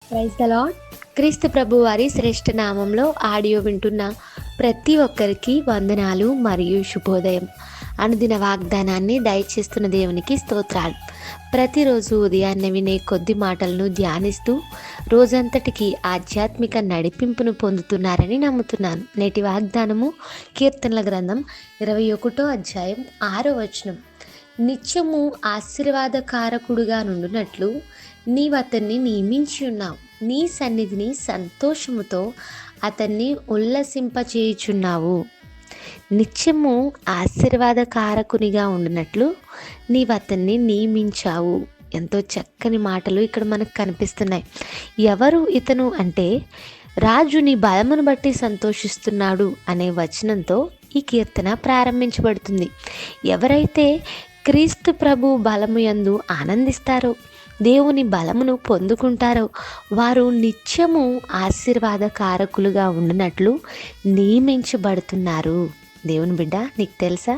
Praise the lord. క్రీస్తు ప్రభు వారి శ్రేష్ఠ నామంలో ఆడియో వింటున్న ప్రతి ఒక్కరికి వందనాలు మరియు శుభోదయం. అనుదిన వాగ్దానాన్ని దయచేస్తున్న దేవునికి స్తోత్రాలు. ప్రతిరోజు ఉదయాన్నే వినే కొద్ది మాటలను ధ్యానిస్తూ రోజంతటికి ఆధ్యాత్మిక నడిపింపును పొందుతున్నారని నమ్ముతున్నాను. నేటి వాగ్దానము కీర్తనల గ్రంథం 21వ అధ్యాయం 6వ వచనం. నిత్యము ఆశీర్వాదకారకుడుగా నుండునట్లు నీవు అతన్ని నియమించి ఉన్నావు. నీ సన్నిధిని సంతోషముతో అతన్ని ఉల్లసింపచేయుచున్నావు. నిత్యము ఆశీర్వాదకారకునిగా ఉండినట్లు నీవు అతన్ని నియమించావు. ఎంతో చక్కని మాటలు ఇక్కడ మనకు కనిపిస్తున్నాయి. ఎవరు ఇతను అంటే, రాజు నీ బలమును బట్టి సంతోషిస్తున్నాడు అనే వచనంతో ఈ కీర్తన ప్రారంభించబడుతుంది. ఎవరైతే క్రీస్తు ప్రభు బలము యందు ఆనందిస్తారో, దేవుని బలమును పొందుకుంటారో, వారు నిత్యము ఆశీర్వాదకారకులుగా ఉండినట్లు నియమించబడుతున్నారు. దేవుని బిడ్డ, నీకు తెలుసా?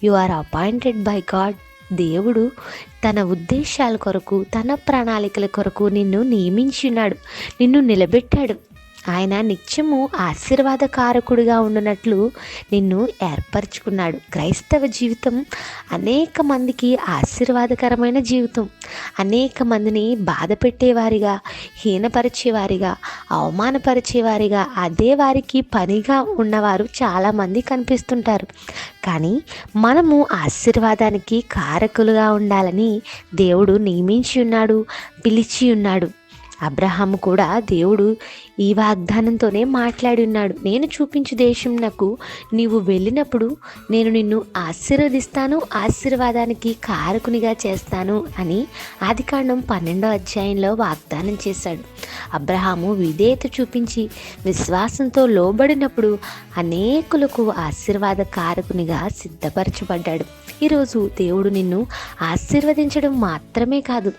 You are appointed by God. దేవుడు తన ఉద్దేశాల కొరకు, తన ప్రణాళికల కొరకు నిన్ను నియమించున్నాడు, నిన్ను నిలబెట్టాడు. ఆయన నిత్యము ఆశీర్వాదకారకుడిగా ఉండునట్లు నిన్ను ఏర్పరచుకున్నాడు. క్రైస్తవ జీవితం అనేక మందికి ఆశీర్వాదకరమైన జీవితం. అనేక మందిని బాధ పెట్టేవారిగా, హీనపరిచేవారిగా, అవమానపరిచేవారిగా, అదే వారికి పనిగా ఉన్నవారు చాలామంది కనిపిస్తుంటారు. కానీ మనము ఆశీర్వాదానికి కారకులుగా ఉండాలని దేవుడు నియమించి ఉన్నాడు, పిలిచి ఉన్నాడు. అబ్రహాము కూడా దేవుడు ఈ వాగ్దానంతోనే మాట్లాడి ఉన్నాడు. నేను చూపించు దేశంనకు నీవు వెళ్ళినప్పుడు నేను నిన్ను ఆశీర్వదిస్తాను, ఆశీర్వాదానికి కారకునిగా చేస్తాను అని ఆదికాండం 12వ అధ్యాయంలో వాగ్దానం చేశాడు. అబ్రహాము విధేయత చూపించి విశ్వాసంతో లోబడినప్పుడు అనేకులకు ఆశీర్వాద కారకునిగా సిద్ధపరచబడ్డాడు. ఈరోజు దేవుడు నిన్ను ఆశీర్వదించడం మాత్రమే కాదు,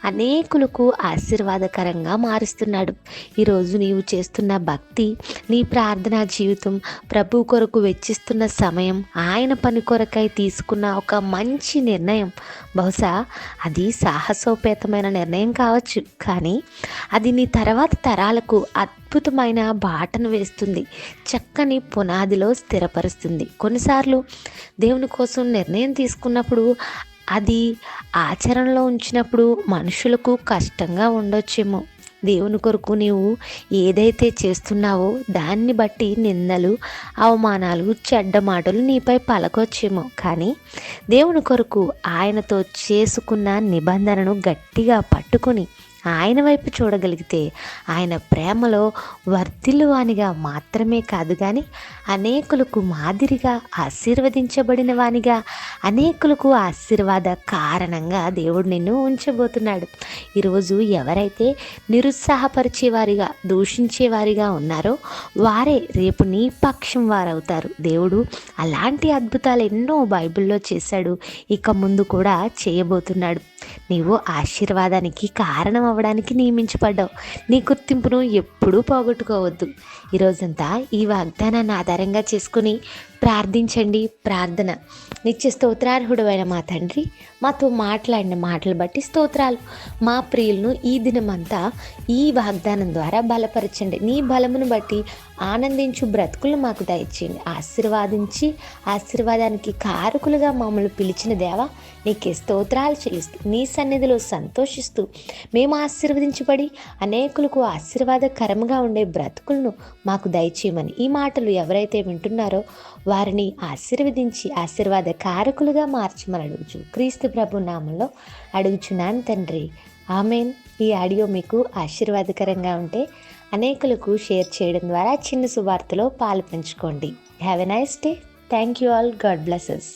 అనేకులకు ఆశీర్వాదకరంగా మారుస్తున్నాడు. ఈరోజు నీవు చేస్తున్న భక్తి, నీ ప్రార్థనా జీవితం, ప్రభు కొరకు వెచ్చిస్తున్న సమయం, ఆయన పని కొరకై తీసుకున్న ఒక మంచి నిర్ణయం, బహుశా అది సాహసోపేతమైన నిర్ణయం కావచ్చు, కానీ అది నీ తర్వాత తరాలకు అద్భుతమైన బాటను వేస్తుంది, చక్కని పునాదిలో స్థిరపరుస్తుంది. కొన్నిసార్లు దేవుని కోసం నిర్ణయం తీసుకున్నప్పుడు, అది ఆచరణలో ఉంచినప్పుడు మనుషులకు కష్టంగా ఉండొచ్చేమో. దేవుని కొరకు నీవు ఏదైతే చేస్తున్నావో దాన్ని బట్టి నిందలు, అవమానాలు, చెడ్డ మాటలు నీపై పలకొచ్చేమో. కానీ దేవుని కొరకు ఆయనతో చేసుకున్న నిబంధనను గట్టిగా పట్టుకొని ఆయన వైపు చూడగలిగితే, ఆయన ప్రేమలో వర్ధిల్లువానిగా మాత్రమే కాదు, కానీ అనేకులకు మాదిరిగా, ఆశీర్వదించబడిన వానిగా, అనేకులకు ఆశీర్వాద కారణంగా దేవుడు నిన్ను ఉంచబోతున్నాడు. ఈరోజు ఎవరైతే నిరుత్సాహపరిచేవారిగా, దూషించేవారిగా ఉన్నారో వారే రేపు నీ పక్షం వారవుతారు. దేవుడు అలాంటి అద్భుతాలు ఎన్నో బైబిల్లో చేశాడు, ఇక ముందు కూడా చేయబోతున్నాడు. నీవు ఆశీర్వాదానికి కారణం అవ్వడానికి నియమించబడ్డావు. నీ గుర్తింపును ఎప్పుడూ పోగొట్టుకోవద్దు. ఈరోజంతా ఈ వాగ్దానాన్ని ఆధారంగా చేసుకుని ప్రార్థించండి. ప్రార్థన. నిత్య స్తోత్రార్హుడైన మా తండ్రి, మాతో మాట్లాడిన మాటలు బట్టి స్తోత్రాలు. మా ప్రియులను ఈ దినమంతా ఈ వాగ్దానం ద్వారా బలపరచండి. నీ బలమును బట్టి ఆనందించు బ్రతుకులు మాకు దయచేయండి. ఆశీర్వాదించి ఆశీర్వాదానికి కారకులుగా మమ్మల్ని పిలిచిన దేవా, నీకే స్తోత్రాలు చెల్లిస్తూ నీ సన్నిధిలో సంతోషిస్తూ మేము ఆశీర్వదించబడి అనేకులకు ఆశీర్వాదకరంగా ఉండే బ్రతుకులను మాకు దయచేయమని ఈ మాటలు ఎవరైతే వింటున్నారో వారిని ఆశీర్వదించి ఆశీర్వాద కారకులుగా మార్చమని అడుగుచు క్రీస్తు ప్రభు నామంలో అడుగుచున్నాను తండ్రి, ఆమెన్. ఈ ఆడియో మీకు ఆశీర్వాదకరంగా ఉంటే అనేకులకు షేర్ చేయడం ద్వారా చిన్న సువార్తలో పాలు పంచుకోండి. Have a nice day. Thank you all. God bless us.